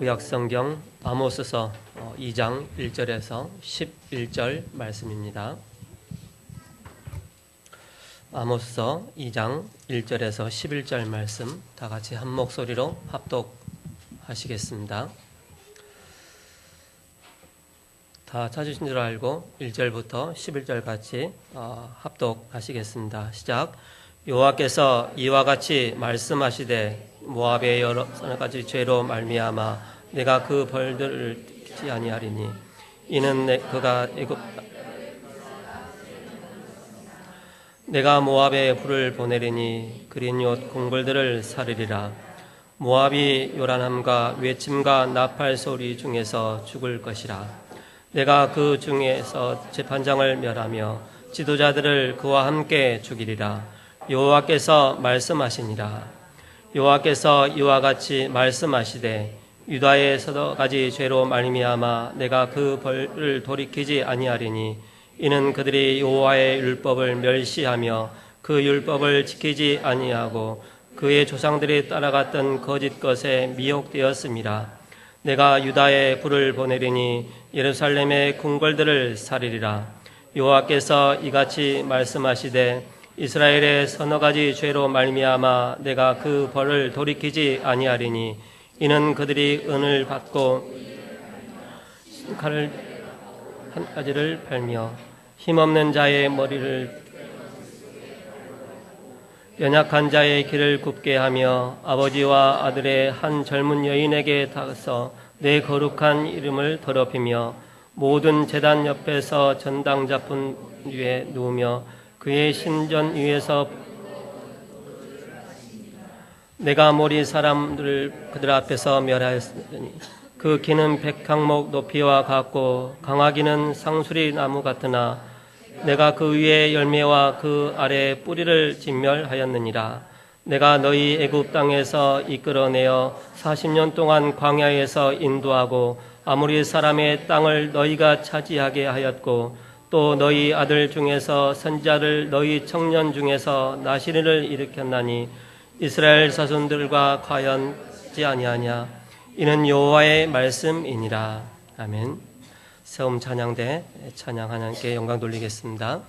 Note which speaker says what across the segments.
Speaker 1: 구약성경 아모스서 2장 1절에서 11절 말씀입니다. 아모스서 2장 1절에서 11절 말씀 다 같이 한 목소리로 합독하시겠습니다. 다 찾으신 줄 알고 1절부터 11절 같이 합독하시겠습니다. 시작. 여호와께서 이와 같이 말씀하시되 모압의 여러 가지 죄로 말미암아 내가 그 벌들을 듣지 아니하리니 이는 내가 모압에 불을 보내리니 그린 옷 궁궐들을 사르리라. 모압이 요란함과 외침과 나팔 소리 중에서 죽을 것이라. 내가 그 중에서 재판장을 멸하며 지도자들을 그와 함께 죽이리라. 여호와께서 말씀하시니라. 여호와께서 이와 같이 말씀하시되 유다의 서너 가지 죄로 말미암아 내가 그 벌을 돌이키지 아니하리니 이는 그들이 여호와의 율법을 멸시하며 그 율법을 지키지 아니하고 그의 조상들이 따라갔던 거짓 것에 미혹되었음이라. 내가 유다에 불을 보내리니 예루살렘의 궁궐들을 사리리라. 여호와께서 이같이 말씀하시되 이스라엘의 서너 가지 죄로 말미암아 내가 그 벌을 돌이키지 아니하리니 이는 그들이 은을 받고 칼을 한 가지를 팔며 힘없는 자의 머리를 연약한 자의 길을 굽게 하며 아버지와 아들의 한 젊은 여인에게 닿아서 내 거룩한 이름을 더럽히며 모든 제단 옆에서 전당 잡은 위에 누우며 그의 신전 위에서 내가 모리 사람들을 그들 앞에서 멸하였으니 그 기는 백항목 높이와 같고 강하기는 상수리 나무 같으나 내가 그 위에 열매와 그 아래 뿌리를 진멸하였느니라. 내가 너희 애굽 땅에서 이끌어내어 40년 동안 광야에서 인도하고 아모리 사람의 땅을 너희가 차지하게 하였고 또 너희 아들 중에서 선자를 너희 청년 중에서 나시린을 일으켰나니 이스라엘 자손들과 과연 하지 아니하냐. 이는 여호와의 말씀이니라. 아멘. 세움 찬양대 찬양 하나님께 영광 돌리겠습니다.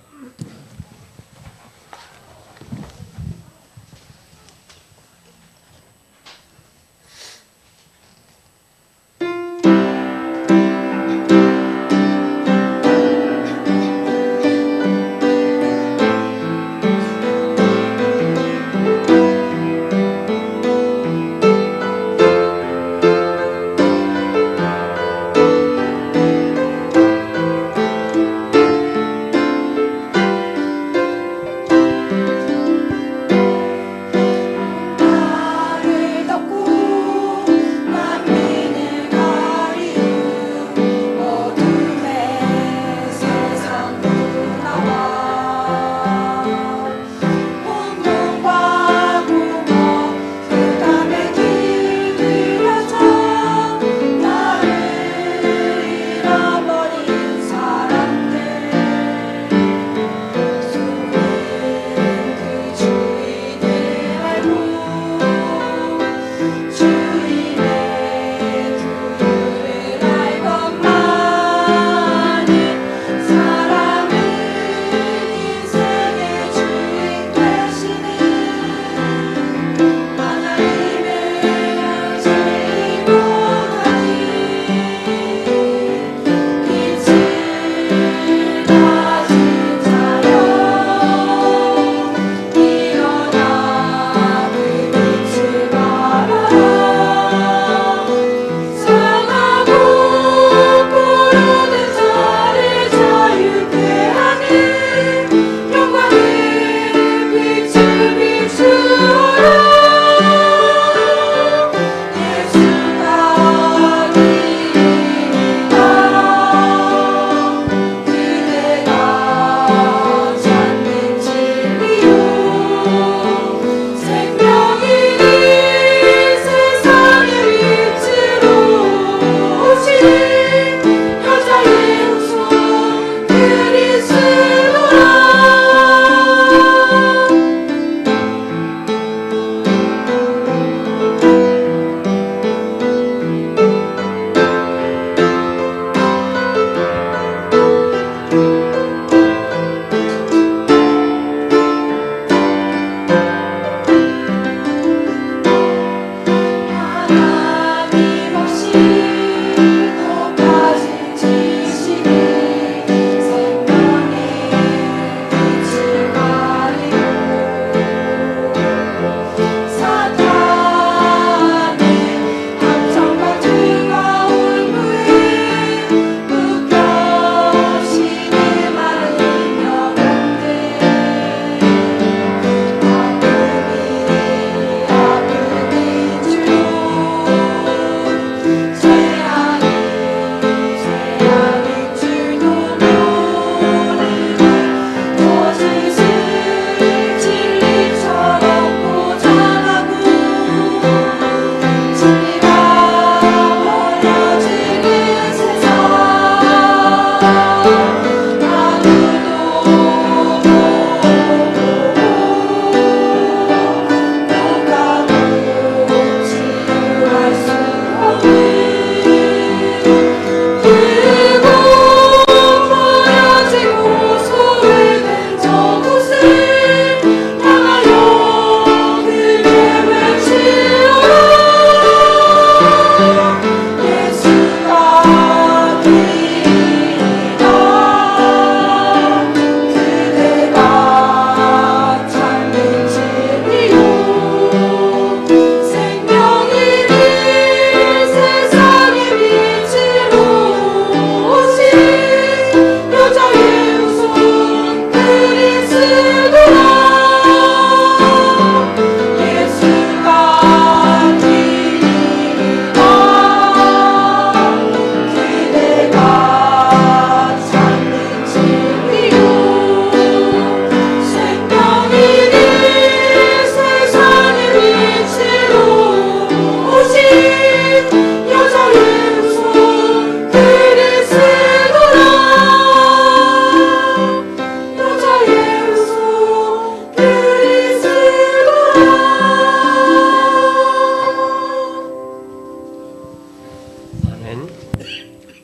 Speaker 1: 기도인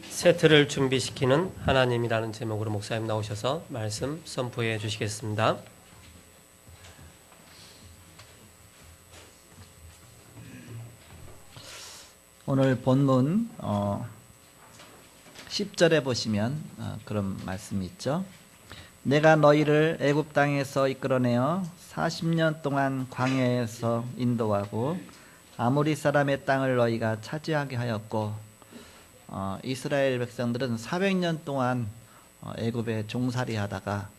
Speaker 1: 세트를 준비시키는 하나님이라는 제목으로 목사님 나오셔서 말씀 선포해 주시겠습니다.
Speaker 2: 오늘 본문 10절에 보시면 그런 말씀이 있죠. 내가 너희를 애굽 땅에서 이끌어내어 40년 동안 광야에서 인도하고 아모리 사람의 땅을 너희가 차지하게 하였고, 이스라엘 백성들은 400년 동안 애굽에 종살이하다가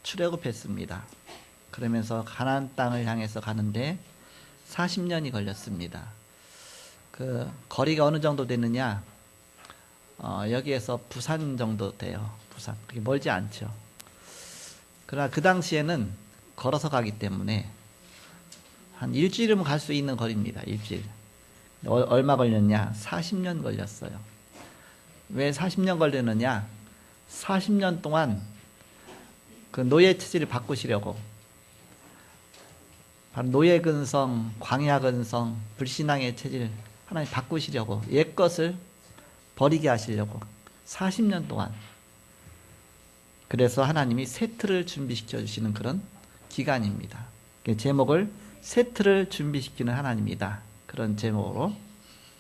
Speaker 2: 출애굽했습니다. 그러면서 가나안 땅을 향해서 가는데 40년이 걸렸습니다. 그 거리가 어느 정도 되느냐? 여기에서 부산 정도 돼요. 부산. 그게 멀지 않죠. 그러나 그 당시에는 걸어서 가기 때문에 한 일주일이면 갈 수 있는 거리입니다. 일주일. 얼마 걸렸냐? 40년 걸렸어요. 왜 40년 걸렸느냐? 40년 동안 그 노예 체질을 바꾸시려고, 바로 노예 근성, 광야 근성, 불신앙의 체질 하나님 바꾸시려고, 옛것을 버리게 하시려고 40년 동안. 그래서 하나님이 세트를 준비시켜 주시는 그런 기간입니다. 제목을 세트를 준비시키는 하나님이다, 그런 제목으로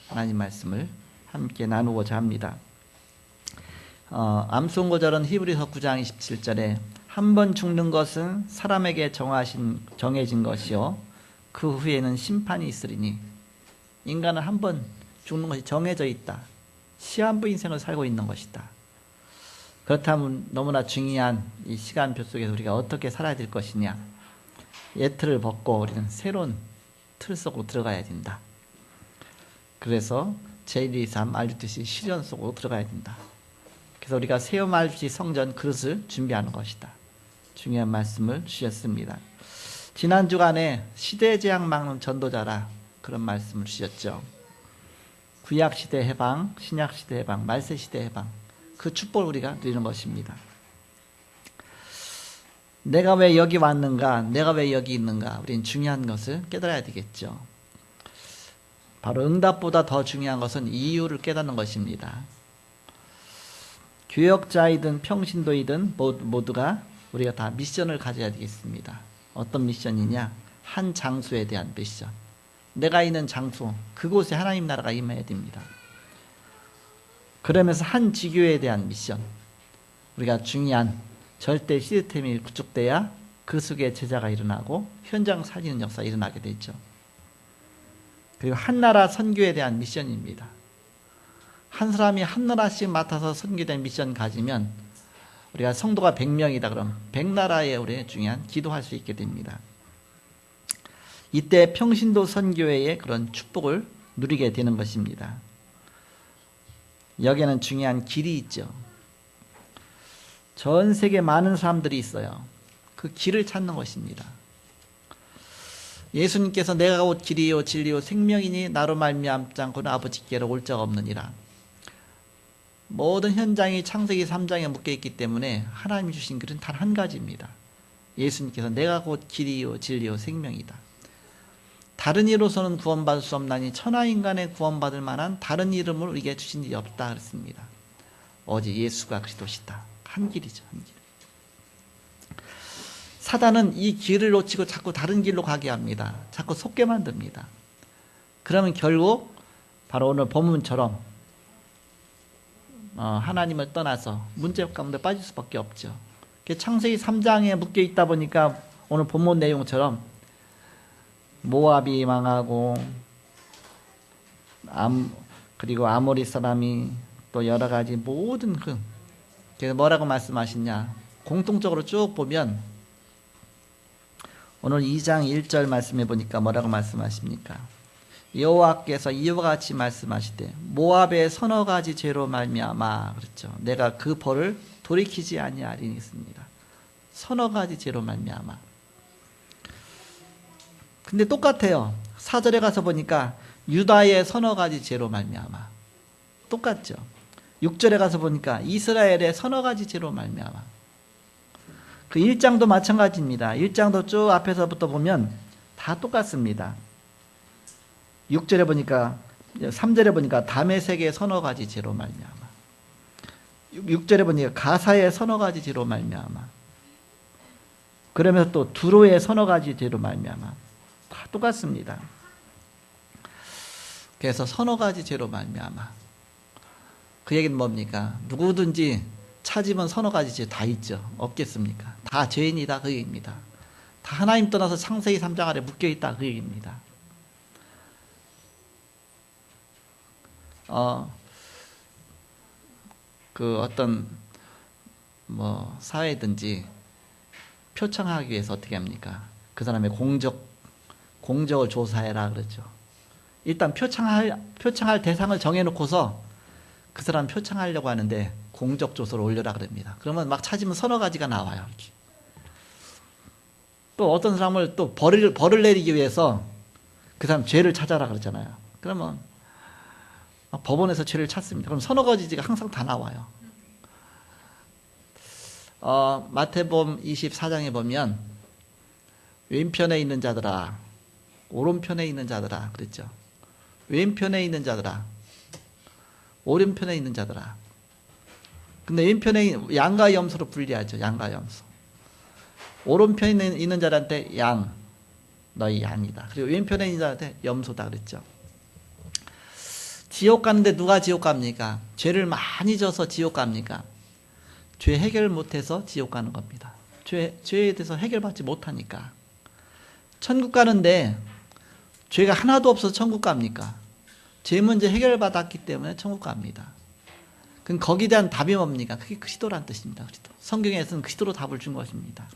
Speaker 2: 하나님 말씀을 함께 나누고자 합니다. 암송고절은 히브리서 9장 27절에 한 번 죽는 것은 사람에게 정해진 것이요 그 후에는 심판이 있으리니, 인간은 한 번 죽는 것이 정해져 있다. 시한부 인생을 살고 있는 것이다. 그렇다면 너무나 중요한 이 시간표 속에서 우리가 어떻게 살아야 될 것이냐? 옛 틀을 벗고 우리는 새로운 틀 속으로 들어가야 된다. 그래서 제123 알듯이 실현 속으로 들어가야 된다. 그래서 우리가 세움 알듯이 성전 그릇을 준비하는 것이다. 중요한 말씀을 주셨습니다. 지난 주간에 시대재앙 막는 전도자라, 그런 말씀을 주셨죠. 구약시대 해방, 신약시대 해방, 말세시대 해방, 그 축복을 우리가 누리는 것입니다. 내가 왜 여기 왔는가, 내가 왜 여기 있는가, 우리는 중요한 것을 깨달아야 되겠죠. 바로 응답보다 더 중요한 것은 이유를 깨닫는 것입니다. 교역자이든 평신도이든 모두가 우리가 다 미션을 가져야 되겠습니다. 어떤 미션이냐? 한 장소에 대한 미션. 내가 있는 장소, 그곳에 하나님 나라가 임해야 됩니다. 그러면서 한 지교에 대한 미션. 우리가 중요한 절대 시스템이 구축돼야 그 속에 제자가 일어나고 현장 살리는 역사가 일어나게 되죠. 그리고 한 나라 선교에 대한 미션입니다. 한 사람이 한 나라씩 맡아서 선교된 미션 가지면, 우리가 성도가 100명이다 그럼 100나라에 우리 중요한 기도할 수 있게 됩니다. 이때 평신도 선교회의 그런 축복을 누리게 되는 것입니다. 여기에는 중요한 길이 있죠. 전 세계 많은 사람들이 있어요. 그 길을 찾는 것입니다. 예수님께서 내가 곧 길이요 진리요 생명이니 나로 말미암지 않고는 아버지께로 올 자가 없느니라. 모든 현장이 창세기 3장에 묶여있기 때문에 하나님이 주신 길은 단 한 가지입니다. 예수님께서 내가 곧 길이요 진리요 생명이다. 다른 이로서는 구원받을 수 없나니 천하인간에 구원받을 만한 다른 이름을 우리에게 주신 일이 없다 그랬습니다. 오직 예수가 그리스도시다. 한 길이죠, 한 길. 사단은 이 길을 놓치고 자꾸 다른 길로 가게 합니다. 자꾸 속게 만듭니다. 그러면 결국 바로 오늘 본문처럼 하나님을 떠나서 문제 가운데 빠질 수밖에 없죠. 창세기 3장에 묶여 있다 보니까 오늘 본문 내용처럼 모압이 망하고 그리고 아모리 사람이 또 여러 가지 모든 그래서 뭐라고 말씀하시냐? 공통적으로 쭉 보면 오늘 2장 1절 말씀해 보니까 뭐라고 말씀하십니까? 여호와께서 이와 같이 말씀하시되 모압의 서너 가지 죄로 말미암아, 그렇죠. 내가 그 벌을 돌이키지 아니하리니 했습니다. 서너 가지 죄로 말미암아. 근데 똑같아요. 4절에 가서 보니까 유다의 서너 가지 죄로 말미암아. 똑같죠. 6절에 가서 보니까 이스라엘의 서너 가지 죄로 말미암아. 그 1장도 마찬가지입니다. 1장도 쭉 앞에서부터 보면 다 똑같습니다. 6절에 보니까 3절에 보니까 담의 세계의 서너 가지 죄로 말미암아. 6절에 보니까 가사의 서너 가지 죄로 말미암아. 그러면서 또 두로의 서너 가지 죄로 말미암아. 다 똑같습니다. 그래서 서너 가지 죄로 말미암아. 그 얘기는 뭡니까? 누구든지 찾으면 서너 가지 죄 다 있죠. 없겠습니까? 다 죄인이다 그 얘기입니다. 다 하나님 떠나서 창세기 3장 아래 묶여있다 그 얘기입니다. 그 어떤 뭐 사회든지 표창하기 위해서 어떻게 합니까? 그 사람의 공적을 조사해라 그러죠. 일단 표창할 대상을 정해놓고서 그 사람 표창하려고 하는데 공적 조서를 올려라 그럽니다. 그러면 막 찾으면 서너 가지가 나와요. 이렇게. 또 어떤 사람을 또 벌을 내리기 위해서 그 사람 죄를 찾아라 그러잖아요. 그러면 법원에서 죄를 찾습니다. 그럼 서너 가지가 항상 다 나와요. 마태복음 24장에 보면 왼편에 있는 자들아 오른편에 있는 자들아 그랬죠. 왼편에 있는 자들아 오른편에 있는 자들아. 근데 왼편에 양과 염소로 분리하죠. 양과 염소. 오른편에 있는 자들한테 양, 너희 양이다. 그리고 왼편에 있는 자한테 염소다 그랬죠. 지옥 가는데 누가 지옥 갑니까? 죄를 많이 져서 지옥 갑니까? 죄 해결 못해서 지옥 가는 겁니다. 죄에 대해서 해결받지 못하니까. 천국 가는데 죄가 하나도 없어서 천국 갑니까? 죄 문제 해결받았기 때문에 천국 갑니다. 그럼 거기에 대한 답이 뭡니까? 그게 그리스도란 뜻입니다. 그리스도. 성경에서는 그리스도로 답을 준 것입니다.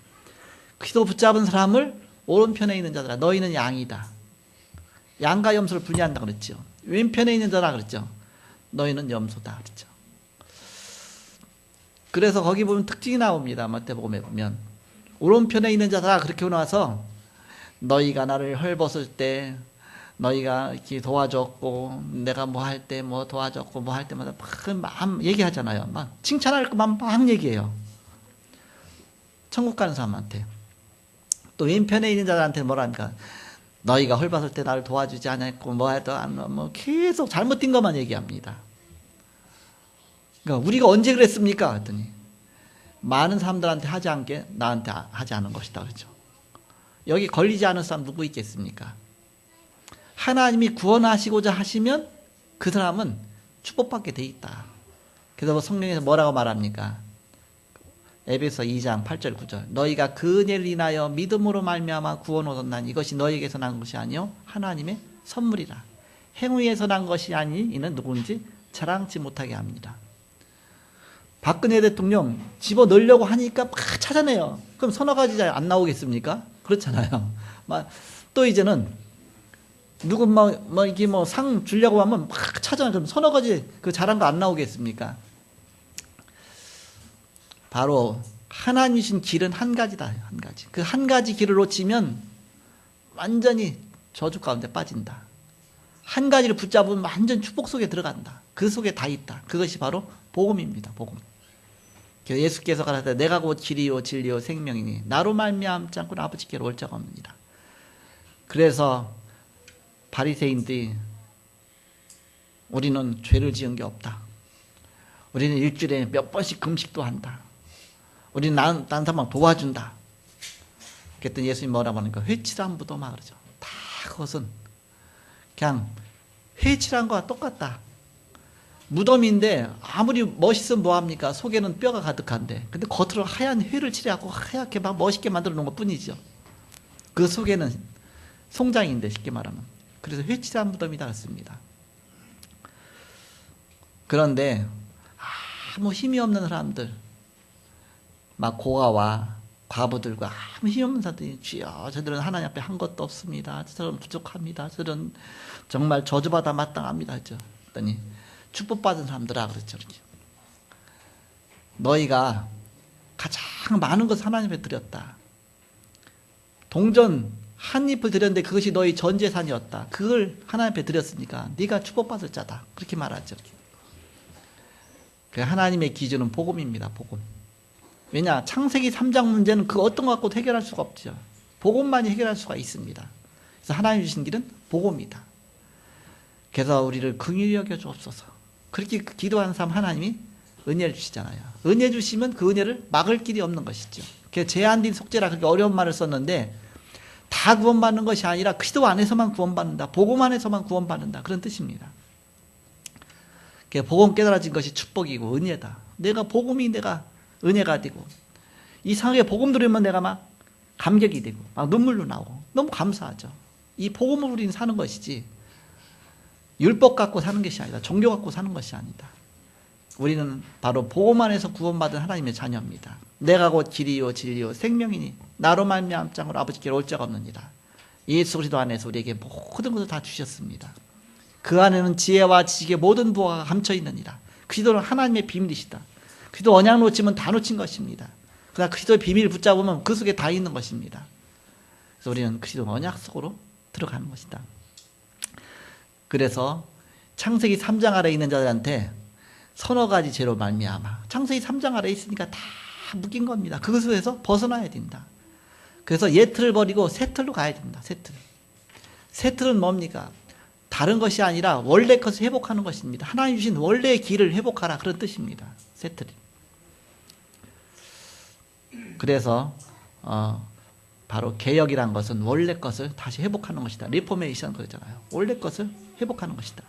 Speaker 2: 그리스도 붙잡은 사람을 오른편에 있는 자들아 너희는 양이다. 양과 염소를 분리한다 그랬죠. 왼편에 있는 자라 그랬죠. 너희는 염소다 그랬죠. 그래서 거기 보면 특징이 나옵니다. 마태복음에 보면 오른편에 있는 자들아 그렇게 나와서 너희가 나를 헐벗을 때 너희가 이렇게 도와줬고 내가 뭐 할 때 뭐 도와줬고 뭐 할 때마다 막 얘기하잖아요. 막 칭찬할 것만 막 얘기해요. 천국 가는 사람한테. 또 왼편에 있는 자들한테 뭐랍니까? 너희가 헐벗을 때 나를 도와주지 않았고 뭐 해도 뭐 계속 잘못된 것만 얘기합니다. 그러니까 우리가 언제 그랬습니까? 했더니 많은 사람들한테 하지 않게 나한테 하지 않은 것이다 그렇죠. 여기 걸리지 않은 사람 누구 있겠습니까? 하나님이 구원하시고자 하시면 그 사람은 축복받게 돼 있다. 그래서 성경에서 뭐라고 말합니까? 에베소 2장 8절 9절 너희가 그 은혜를 인하여 믿음으로 말미암아 구원 얻었나니 이것이 너희에게서 난 것이 아니요 하나님의 선물이라. 행위에서 난 것이 아니 이는 누군지 자랑치 못하게 합니다. 박근혜 대통령 집어넣으려고 하니까 막 찾아내요. 그럼 서너 가지 안 나오겠습니까? 그렇잖아요. 또 이제는 누구 이렇게 상 주려고 하면 막 찾아내. 그럼 서너 가지 그 잘한 거 안 나오겠습니까? 바로 하나님이신 길은 한 가지다. 한 가지. 그 한 가지 길을 놓치면 완전히 저주 가운데 빠진다. 한 가지를 붙잡으면 완전 축복 속에 들어간다. 그 속에 다 있다. 그것이 바로 복음입니다. 복음. 예수께서 가라사대 내가 곧 길이요 진리요 생명이니 나로 말미암지 않고는 아버지께로 올 자가 없느니라. 그래서 바리새인들이 우리는 죄를 지은 게 없다. 우리는 일주일에 몇 번씩 금식도 한다. 우리는 딴 사람 도와준다. 그랬더니 예수님이 뭐라고 하니까 회칠한 무도마 그러죠. 다 그것은 그냥 회칠한 거와 똑같다. 무덤인데 아무리 멋있으면 뭐합니까? 속에는 뼈가 가득한데 근데 겉으로 하얀 회를 칠해갖고 하얗게 막 멋있게 만들어 놓은 것 뿐이죠. 그 속에는 송장인데 쉽게 말하면. 그래서 회칠한 무덤이다 했습니다. 그런데 아무 힘이 없는 사람들 막 고아와 과부들과 아무 힘 없는 사람들이 주여 저들은 하나님 앞에 한 것도 없습니다. 저들은 부족합니다. 저들은 정말 저주받아 마땅합니다 했죠. 그랬더니 축복받은 사람들아 그랬죠. 너희가 가장 많은 것을 하나님 앞에 드렸다. 동전 한 잎을 드렸는데 그것이 너희 전 재산이었다. 그걸 하나님 앞에 드렸으니까 네가 축복받을 자다. 그렇게 말하죠. 하나님의 기준은 복음입니다. 복음. 왜냐? 창세기 3장 문제는 그 어떤 것 갖고도 해결할 수가 없죠. 복음만이 해결할 수가 있습니다. 그래서 하나님 주신 길은 복음이다. 그래서 우리를 긍휼히 여겨 주옵소서. 그렇게 기도하는 사람 하나님이 은혜를 주시잖아요. 은혜 주시면 그 은혜를 막을 길이 없는 것이죠. 그래서 제한된 속죄라 그렇게 어려운 말을 썼는데 다 구원받는 것이 아니라 기도 안에서만 구원받는다. 복음 안에서만 구원받는다. 그런 뜻입니다. 복음 깨달아진 것이 축복이고 은혜다. 내가 복음이 내가 은혜가 되고 이상하게 복음 들으면 내가 막 감격이 되고 막 눈물로 나오고 너무 감사하죠. 이 복음을 우리는 사는 것이지 율법 갖고 사는 것이 아니다. 종교 갖고 사는 것이 아니다. 우리는 바로 복음 안에서 구원받은 하나님의 자녀입니다. 내가 곧 길이요 진리요 생명이니 나로 말미암아 아버지께 올 자가 없느니라. 예수 그리스도 안에서 우리에게 모든 것을 다 주셨습니다. 그 안에는 지혜와 지식의 모든 부하가 감춰 있느니라. 그리스도는 하나님의 비밀이시다. 그리스도 언약 놓치면 다 놓친 것입니다. 그러나 그리스도의 비밀 붙잡으면 그 속에 다 있는 것입니다. 그래서 우리는 그리스도 언약 속으로 들어가는 것이다. 그래서 창세기 3장 아래에 있는 자들한테 서너 가지 죄로 말미암아 창세기 3장 아래에 있으니까 다 묶인 겁니다. 그것에서 벗어나야 된다. 그래서 옛틀을 버리고 새 틀로 가야 된다. 새 틀. 새 틀은 뭡니까? 다른 것이 아니라 원래 것을 회복하는 것입니다. 하나님 주신 원래의 길을 회복하라 그런 뜻입니다. 새 틀이. 그래서 바로 개혁이란 것은 원래 것을 다시 회복하는 것이다. 리포메이션 그러잖아요. 원래 것을 회복하는 것이다.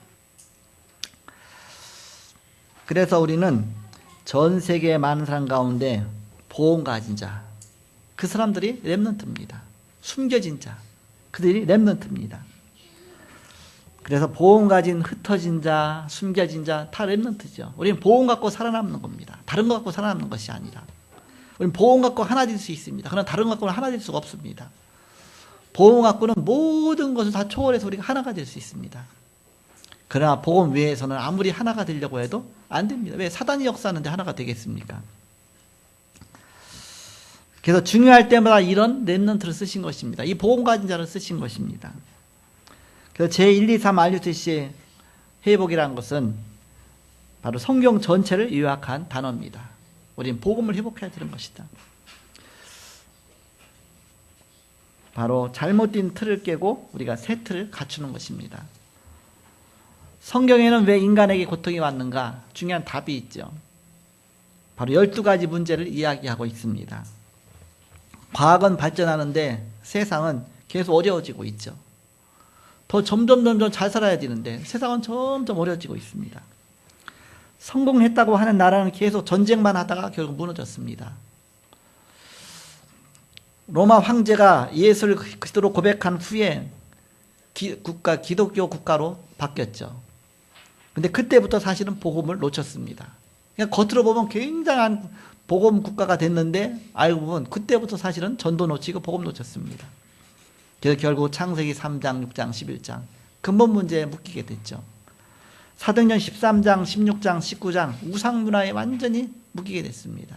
Speaker 2: 그래서 우리는 전 세계 많은 사람 가운데 보험 가진 자, 그 사람들이 렘넌트입니다. 숨겨진 자, 그들이 렘넌트입니다. 그래서 보험 가진 흩어진 자, 숨겨진 자 다 렘넌트죠. 우리는 보험 갖고 살아남는 겁니다. 다른 거 갖고 살아남는 것이 아니라. 우리는 보험 갖고 하나 될 수 있습니다. 그러나 다른 것 갖고는 하나 될 수가 없습니다. 보험 갖고는 모든 것을 다 초월해서 우리가 하나가 될 수 있습니다. 그러나 복음 외에서는 아무리 하나가 되려고 해도 안 됩니다. 왜? 사단이 역사하는데 하나가 되겠습니까? 그래서 중요할 때마다 이런 렘넌트를 쓰신 것입니다. 이 복음 가진 자를 쓰신 것입니다. 그래서 제1, 2, 3 RUTC 회복이라는 것은 바로 성경 전체를 요약한 단어입니다. 우리는 복음을 회복해야 되는 것이다. 바로 잘못된 틀을 깨고 우리가 새 틀을 갖추는 것입니다. 성경에는 왜 인간에게 고통이 왔는가? 중요한 답이 있죠. 바로 12가지 문제를 이야기하고 있습니다. 과학은 발전하는데 세상은 계속 어려워지고 있죠. 더 점점 잘 살아야 되는데 세상은 점점 어려워지고 있습니다. 성공했다고 하는 나라는 계속 전쟁만 하다가 결국 무너졌습니다. 로마 황제가 예수를 그리스도로 고백한 후에 기독교 국가로 바뀌었죠. 근데 그때부터 사실은 복음을 놓쳤습니다. 그냥 겉으로 보면 굉장한 복음 국가가 됐는데 알고 보면 그때부터 사실은 전도 놓치고 복음 놓쳤습니다. 그래서 결국 창세기 3장, 6장, 11장 근본 문제에 묶이게 됐죠. 사도행전 13장, 16장, 19장 우상 문화에 완전히 묶이게 됐습니다.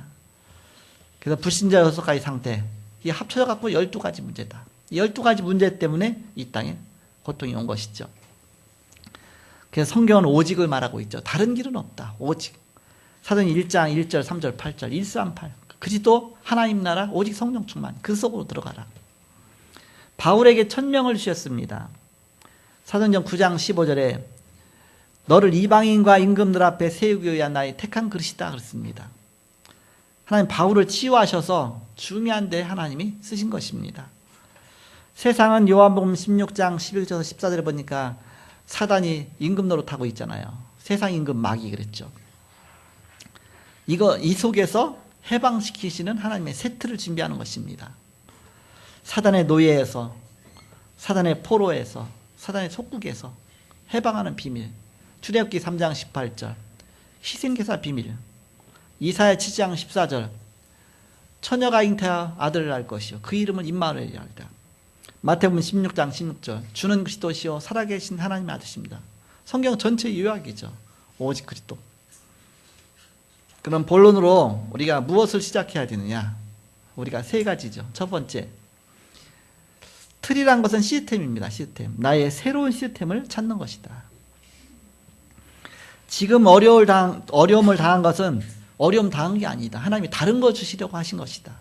Speaker 2: 그래서 불신자 6가지 상태 이게 합쳐져 갖고 12가지 문제다. 이 12가지 문제 때문에 이 땅에 고통이 온 것이죠. 그래서 성경은 오직을 말하고 있죠. 다른 길은 없다. 오직. 사도행전 1장 1절 3절 8절 138 그리스도 하나님 나라 오직 성령 충만 그 속으로 들어가라. 바울에게 천명을 주셨습니다. 사도행전 9장 15절에 너를 이방인과 임금들 앞에 세우기 위한 나의 택한 그릇이다 그랬습니다. 하나님 바울을 치유하셔서 중요한 데 하나님이 쓰신 것입니다. 세상은 요한복음 16장 11절 14절에 보니까 사단이 임금 노릇하고 있잖아요. 세상 임금 마귀 그랬죠. 이 속에서 해방시키시는 하나님의 세트를 준비하는 것입니다. 사단의 노예에서, 사단의 포로에서, 사단의 속국에서 해방하는 비밀. 출애굽기 3장 18절 희생제사 비밀. 이사야 7장 14절 처녀가 잉태하 아들을 낳을 것이요 그 이름은 임마누엘이라 하리라. 마태복음 16장 16절 주는 그리스도시요 살아계신 하나님의 아들이십니다. 성경 전체 요약이죠. 오직 그리스도. 그럼 본론으로 우리가 무엇을 시작해야 되느냐? 우리가 세 가지죠. 첫 번째, 틀이란 것은 시스템입니다. 시스템. 나의 새로운 시스템을 찾는 것이다. 지금 어려움을 당한 것은 어려움 당한 게 아니다. 하나님이 다른 거 주시려고 하신 것이다.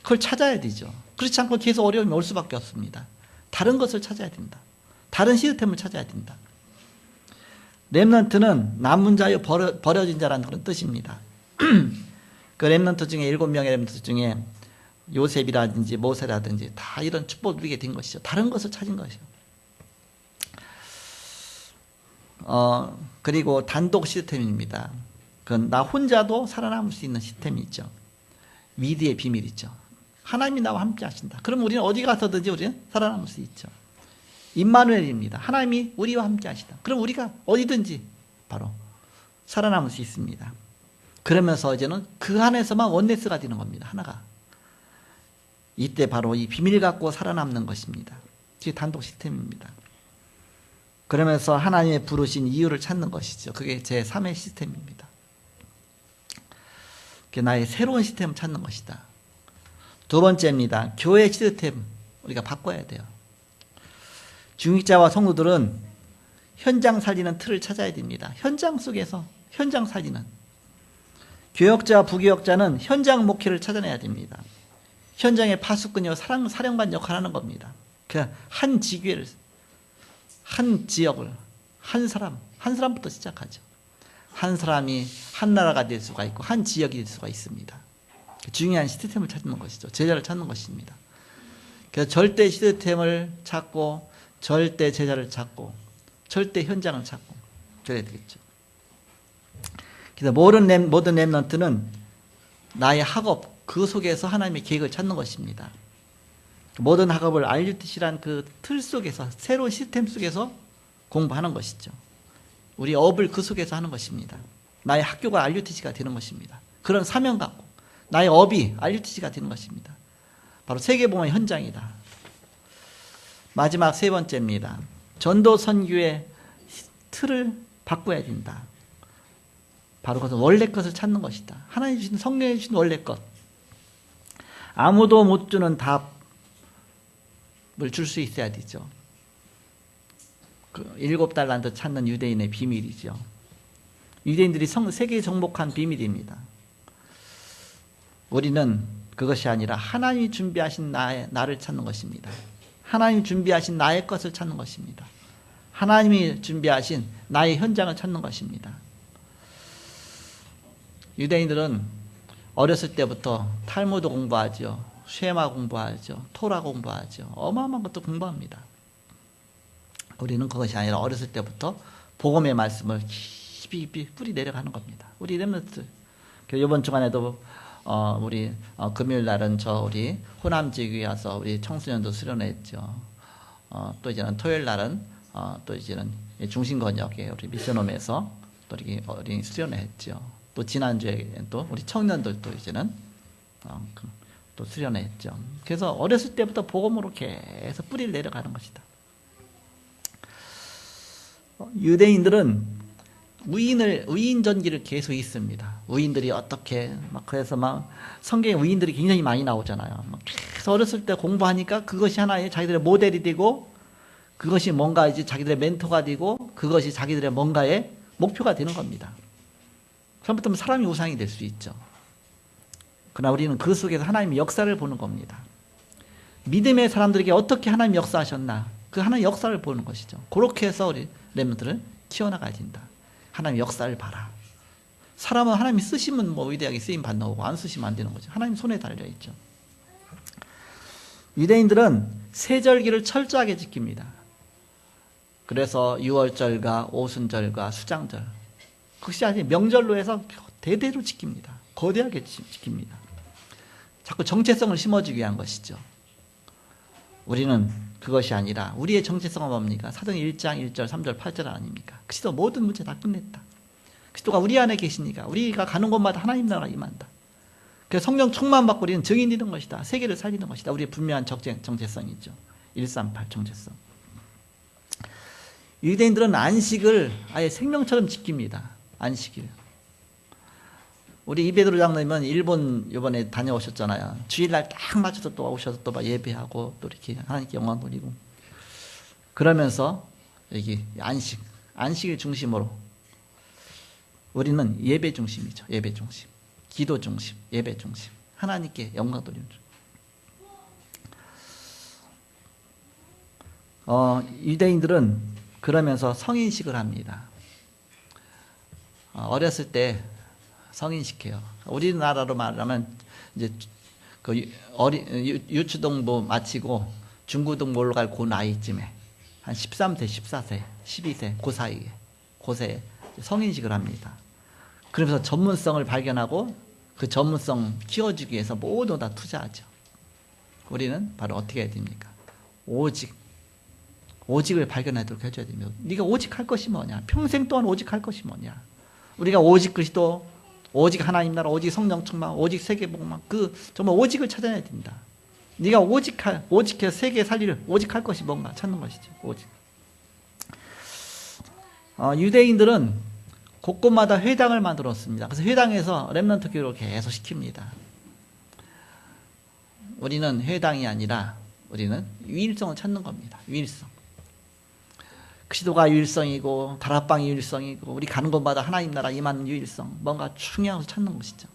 Speaker 2: 그걸 찾아야 되죠. 그렇지 않고 계속 어려움이 올 수밖에 없습니다. 다른 것을 찾아야 된다. 다른 시스템을 찾아야 된다. 렘넌트는 남은 자요 버려진 자라는 그런 뜻입니다. 그 렘넌트 중에 7명의 렘넌트 중에 요셉이라든지 모세라든지 다 이런 축복을 누리게 된 것이죠. 다른 것을 찾은 것이죠. 그리고 단독 시스템입니다. 그건 나 혼자도 살아남을 수 있는 시스템이 있죠. 위대의 비밀이죠. 하나님이 나와 함께 하신다. 그럼 우리는 어디 가서든지 우리는 살아남을 수 있죠. 임마누엘입니다. 하나님이 우리와 함께 하시다. 그럼 우리가 어디든지 바로 살아남을 수 있습니다. 그러면서 이제는 그 안에서만 원네스가 되는 겁니다. 하나가. 이때 바로 이 비밀 갖고 살아남는 것입니다. 이게 단독 시스템입니다. 그러면서 하나님의 부르신 이유를 찾는 것이죠. 그게 제3의 시스템입니다. 그게 나의 새로운 시스템을 찾는 것이다. 두 번째입니다. 교회 시스템 우리가 바꿔야 돼요. 중직자와 성도들은 현장 살리는 틀을 찾아야 됩니다. 현장 속에서 현장 살리는. 교역자와 부교역자는 현장 목회를 찾아내야 됩니다. 현장의 파수꾼이요 사령관 역할을 하는 겁니다. 그 한 지교회를, 한 지역을, 한 사람부터 시작하죠. 한 사람이 한 나라가 될 수가 있고 한 지역이 될 수가 있습니다. 중요한 시스템을 찾는 것이죠. 제자를 찾는 것입니다. 그래서 절대 시스템을 찾고 절대 제자를 찾고 절대 현장을 찾고 그래야 되겠죠. 그래서 모든 렘넌트는 나의 학업 그 속에서 하나님의 계획을 찾는 것입니다. 모든 학업을 RUTC란 그 틀 속에서 새로운 시스템 속에서 공부하는 것이죠. 우리 업을 그 속에서 하는 것입니다. 나의 학교가 RUTC가 되는 것입니다. 그런 사명 갖고 나의 업이 RUTC가 되는 것입니다. 바로 세계복음의 현장이다. 마지막 세 번째입니다. 전도 선교의 틀을 바꿔야 된다. 바로 그것은 원래 것을 찾는 것이다. 하나님 주신 성령이 주신 원래 것. 아무도 못 주는 답을 줄 수 있어야 되죠. 그 7달란트 찾는 유대인의 비밀이죠. 유대인들이 세계에 정복한 비밀입니다. 우리는 그것이 아니라 하나님이 준비하신 나를 찾는 것입니다. 하나님이 준비하신 나의 것을 찾는 것입니다. 하나님이 준비하신 나의 현장을 찾는 것입니다. 유대인들은 어렸을 때부터 탈무드 공부하죠. 쉐마 공부하죠. 토라 공부하죠. 어마어마한 것도 공부합니다. 우리는 그것이 아니라 어렸을 때부터 복음의 말씀을 깊이 뿌리 내려가는 겁니다. 우리 렘넌트. 이번 주간에도 우리 금요일 날은 우리 호남지구에 와서 우리 청소년도 수련했죠. 또 이제는 토요일 날은 또 이제는 중심권역에 우리 미션홈에서 또 이렇게 어린이 수련회 했죠. 또 지난주에 또 우리 청년들도 이제는 또 수련회 했죠. 그래서 어렸을 때부터 복음으로 계속 뿌리를 내려가는 것이다. 유대인들은 우인 전기를 계속 있습니다. 우인들이 어떻게 그래서 성경에 우인들이 굉장히 많이 나오잖아요. 그래서 어렸을 때 공부하니까 그것이 하나의 자기들의 모델이 되고 그것이 뭔가 이제 자기들의 멘토가 되고 그것이 자기들의 뭔가의 목표가 되는 겁니다. 처음부터 사람이 우상이 될 수 있죠. 그러나 우리는 그 속에서 하나님의 역사를 보는 겁니다. 믿음의 사람들에게 어떻게 하나님 역사하셨나 그 하나님의 역사를 보는 것이죠. 그렇게 해서 우리 렘넌트를 키워나가야 된다. 하나님의 역사를 봐라. 사람은 하나님이 쓰시면 위대하게 쓰임 받는 거고 안 쓰시면 안 되는 거죠. 하나님 손에 달려있죠. 유대인들은 세절기를 철저하게 지킵니다. 그래서 유월절과 오순절과 수장절 그것이 아니라 명절로 해서 대대로 지킵니다. 거대하게 지킵니다. 자꾸 정체성을 심어주기 위한 것이죠. 우리는 그것이 아니라 우리의 정체성은 뭡니까? 사도행 1장 1절 3절 8절 아닙니까? 그리스도 모든 문제 다 끝냈다. 그리스도가 우리 안에 계시니까 우리가 가는 곳마다 하나님 나라가 임한다. 그래서 성령 충만 받고 우리는 증인 되는 것이다. 세계를 살리는 것이다. 우리의 분명한 정체성이죠. 138 정체성. 유대인들은 안식을 아예 생명처럼 지킵니다. 안식일. 우리 이베드로 장로님은 일본 이번에 다녀오셨잖아요. 주일날 딱 맞춰서 또 오셔서 또 예배하고 또 이렇게 하나님께 영광 돌리고 그러면서 여기 안식일 중심으로 우리는 예배 중심이죠. 예배 중심, 기도 중심, 예배 중심, 하나님께 영광 돌리는 중. 유대인들은 그러면서 성인식을 합니다. 어렸을 때 성인시켜요. 우리나라로 말하면 이제 그 유치동부 마치고 중고등부 올라갈 그 나이쯤에 한 13세, 14세, 12세 그 사이에 고세 성인식을 합니다. 그러면서 전문성을 발견하고 그 전문성 키워주기 위해서 모두 다 투자하죠. 우리는 바로 어떻게 해야 됩니까? 오직을 발견하도록 해줘야 됩니다. 네가 오직 할 것이 뭐냐? 평생 동안 오직 할 것이 뭐냐? 우리가 오직 그리스도, 오직 하나님 나라, 오직 성령 충만, 오직 세계복만, 정말 오직을 찾아야 된다. 네가 오직해서 세계 살리를 오직 할 것이 뭔가 찾는 것이지. 오직. 유대인들은 곳곳마다 회당을 만들었습니다. 그래서 회당에서 렘넌트 교육을 계속 시킵니다. 우리는 회당이 아니라 우리는 유일성을 찾는 겁니다. 유일성. 기도가 유일성이고 다락방이 유일성이고 우리 가는 곳마다 하나님 나라 임하는 유일성, 뭔가 중요한 것을 찾는 것이죠.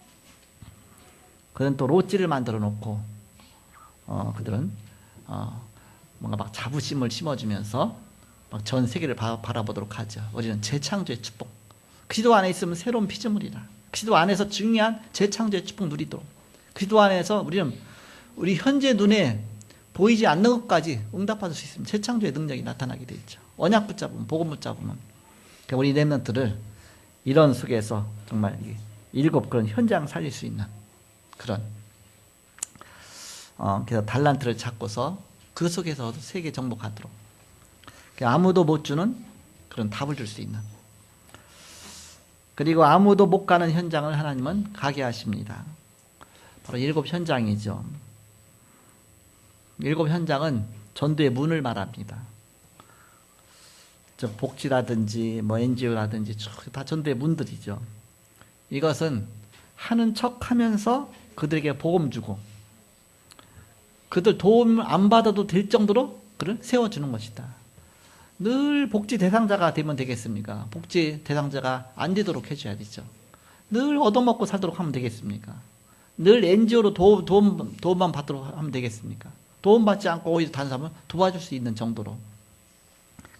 Speaker 2: 그들은 또 롯지를 만들어 놓고 그들은 뭔가 막 자부심을 심어주면서 막 전 세계를 바라보도록 하죠. 우리는 재창조의 축복. 기도 안에 있으면 새로운 피조물이다. 기도 안에서 중요한 재창조의 축복 누리도록. 기도 안에서 우리는 우리 현재 눈에 보이지 않는 것까지 응답받을 수 있습니다. 재창조의 능력이 나타나게 되어 있죠. 언약 붙잡으면, 복음 붙잡으면. 우리 렘넌트를 이런 속에서 정말 7 그런 현장 살릴 수 있는 그런 그래서 달란트를 찾고서 그 속에서 세계 정복하도록 아무도 못 주는 그런 답을 줄 수 있는, 그리고 아무도 못 가는 현장을 하나님은 가게 하십니다. 바로 7 현장이죠. 7 현장은 전도의 문을 말합니다. 복지라든지 뭐 NGO라든지 다 전도의 문들이죠. 이것은 하는 척하면서 그들에게 복음 주고 그들 도움을 안 받아도 될 정도로 그를 세워주는 것이다. 늘 복지 대상자가 되면 되겠습니까? 복지 대상자가 안 되도록 해줘야 되죠. 늘 얻어먹고 살도록 하면 되겠습니까? 늘 NGO로 도움만 받도록 하면 되겠습니까? 도움받지 않고 오히려 다른 사람을 도와줄 수 있는 정도로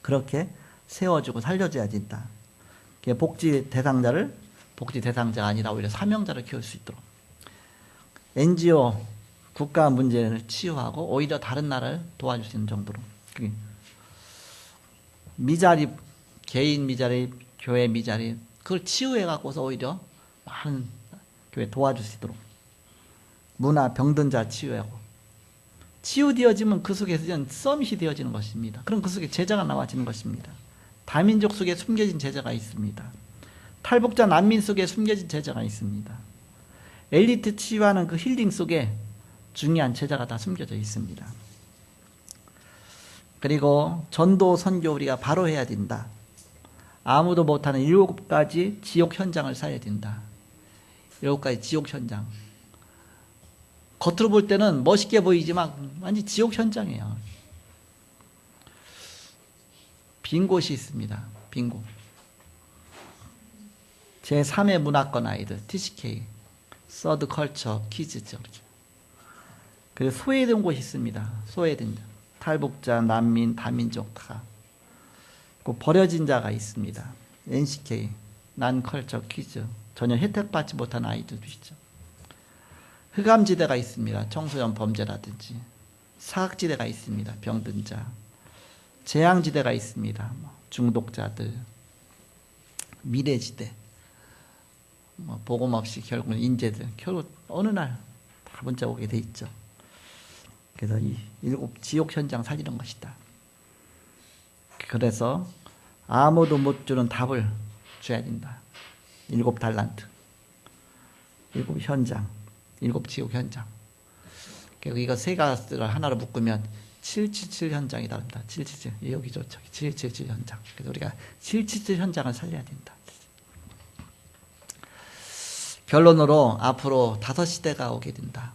Speaker 2: 그렇게 세워주고 살려줘야 된다. 복지 대상자를 복지 대상자가 아니라 오히려 사명자를 키울 수 있도록 NGO 국가 문제를 치유하고 오히려 다른 나라를 도와줄 수 있는 정도로 미자립, 개인 미자립, 교회 미자립 그걸 치유해 갖고서 오히려 많은 교회 도와줄 수 있도록 문화 병든자 치유하고 치유되어지면 그 속에서 서밋이 되어지는 것입니다. 그럼 그 속에 제자가 나와지는 것입니다. 다민족 속에 숨겨진 제자가 있습니다. 탈북자 난민 속에 숨겨진 제자가 있습니다. 엘리트 치유하는 그 힐링 속에 중요한 제자가 다 숨겨져 있습니다. 그리고 전도 선교 우리가 바로 해야 된다. 아무도 못하는 7가지 지옥 현장을 살려야 된다. 7가지 지옥 현장. 겉으로 볼 때는 멋있게 보이지만 완전 지옥 현장이에요. 빈 곳이 있습니다. 빈 곳. 제3의 문화권 아이들, TCK, 서드 컬처, 키즈죠. 그리고 소외된 곳이 있습니다. 소외된 탈북자, 난민, 다민족 다. 그 버려진 자가 있습니다. NCK, 난컬처, 키즈. 전혀 혜택받지 못한 아이들도 있죠. 흑암지대가 있습니다. 청소년 범죄라든지. 사각지대가 있습니다. 병든 자. 재앙지대가 있습니다. 중독자들. 미래지대. 복음 없이 결국은 인재들. 결국 어느 날 다 문자 오게 돼 있죠. 그래서 이 7 지옥 현장 살리는 것이다. 그래서 아무도 못 주는 답을 줘야 된다. 7 달란트. 7 현장. 7 지옥 현장. 그리고 이거 세 가지를 하나로 묶으면 777 현장이다. 777. 여기죠. 저기 777 현장. 그래서 우리가 777 현장을 살려야 된다. 결론으로 앞으로 5시대가 오게 된다.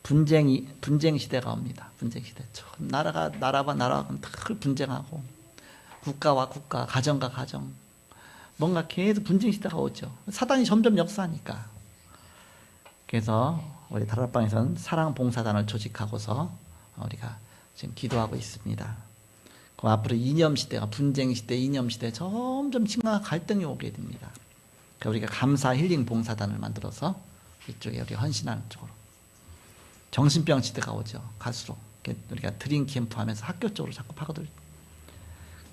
Speaker 2: 분쟁 시대가 옵니다. 분쟁 시대. 나라와 늘 분쟁하고 국가와 국가, 가정과 가정. 뭔가 계속 분쟁 시대가 오죠. 사단이 점점 역사하니까. 그래서 우리 다락방에서는 사랑봉사단을 조직하고서 우리가 지금 기도하고 있습니다. 그 앞으로 이념 시대가 분쟁 시대, 이념 시대 점점 심각한 갈등이 오게 됩니다. 그러니까 우리가 감사 힐링 봉사단을 만들어서 이쪽에 우리 헌신하는 쪽으로. 정신병 시대가 오죠. 갈수록 우리가 드림 캠프 하면서 학교 쪽으로 자꾸 파고들.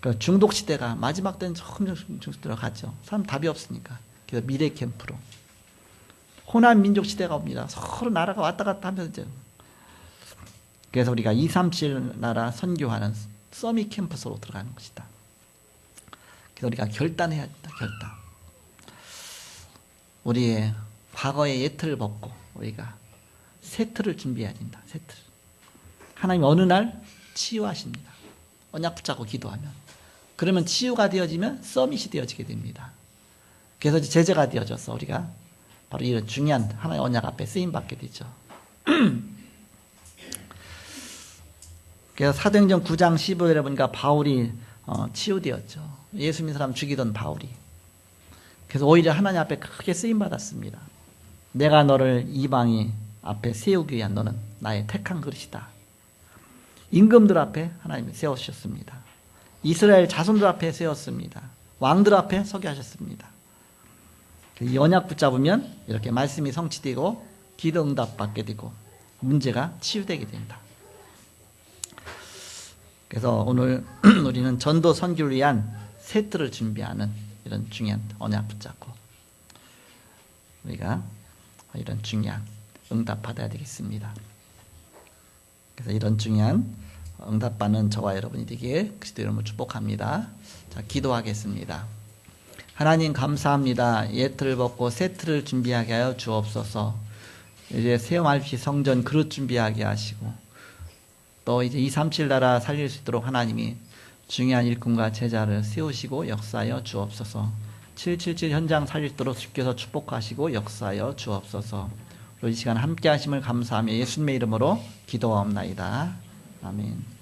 Speaker 2: 그러니까 중독 시대가 마지막 때는 점점 중독 들어가죠. 사람 답이 없으니까. 그래서 미래 캠프로. 호남 민족 시대가 옵니다. 서로 나라가 왔다 갔다 하면서 이제. 그래서 우리가 237 나라 선교하는 서밋 캠퍼스로 들어가는 것이다. 그래서 우리가 결단해야 된다. 결단. 우리의 과거의 예틀을 벗고 우리가 새 틀을 준비해야 된다. 새 틀. 하나님 어느 날 치유하십니다. 언약 붙잡고 기도하면. 그러면 치유가 되어지면 서밋이 되어지게 됩니다. 그래서 제재가 되어져서 우리가 바로 이런 중요한 하나의 언약 앞에 쓰임받게 되죠. 그래서 사도행전 9장 15절에 보니까 바울이 치유되었죠. 예수 믿는 사람 죽이던 바울이. 그래서 오히려 하나님 앞에 크게 쓰임받았습니다. 내가 너를 이방이 앞에 세우기 위한 너는 나의 택한 그릇이다. 임금들 앞에 하나님이 세우셨습니다. 이스라엘 자손들 앞에 세웠습니다. 왕들 앞에 서게 하셨습니다. 이 언약 붙잡으면 이렇게 말씀이 성취되고 기도 응답 받게 되고 문제가 치유되게 된다. 그래서 오늘 우리는 전도 선교를 위한 새 틀을 준비하는 이런 중요한 언약 붙잡고 우리가 이런 중요한 응답 받아야 되겠습니다. 그래서 이런 중요한 응답 받는 저와 여러분이 되기에 그리스도 이름으로 축복합니다. 자, 기도하겠습니다. 하나님 감사합니다. 옛틀을 벗고 새 틀을 준비하게 하여 주옵소서. 이제 세움할시 성전 그릇 준비하게 하시고 또 이제 237 나라 살릴 수 있도록 하나님이 중요한 일꾼과 제자를 세우시고 역사하여 주옵소서. 777 현장 살릴 수 있도록 주께서 축복하시고 역사하여 주옵소서. 이 시간 함께 하심을 감사하며 예수님의 이름으로 기도하옵나이다. 아멘.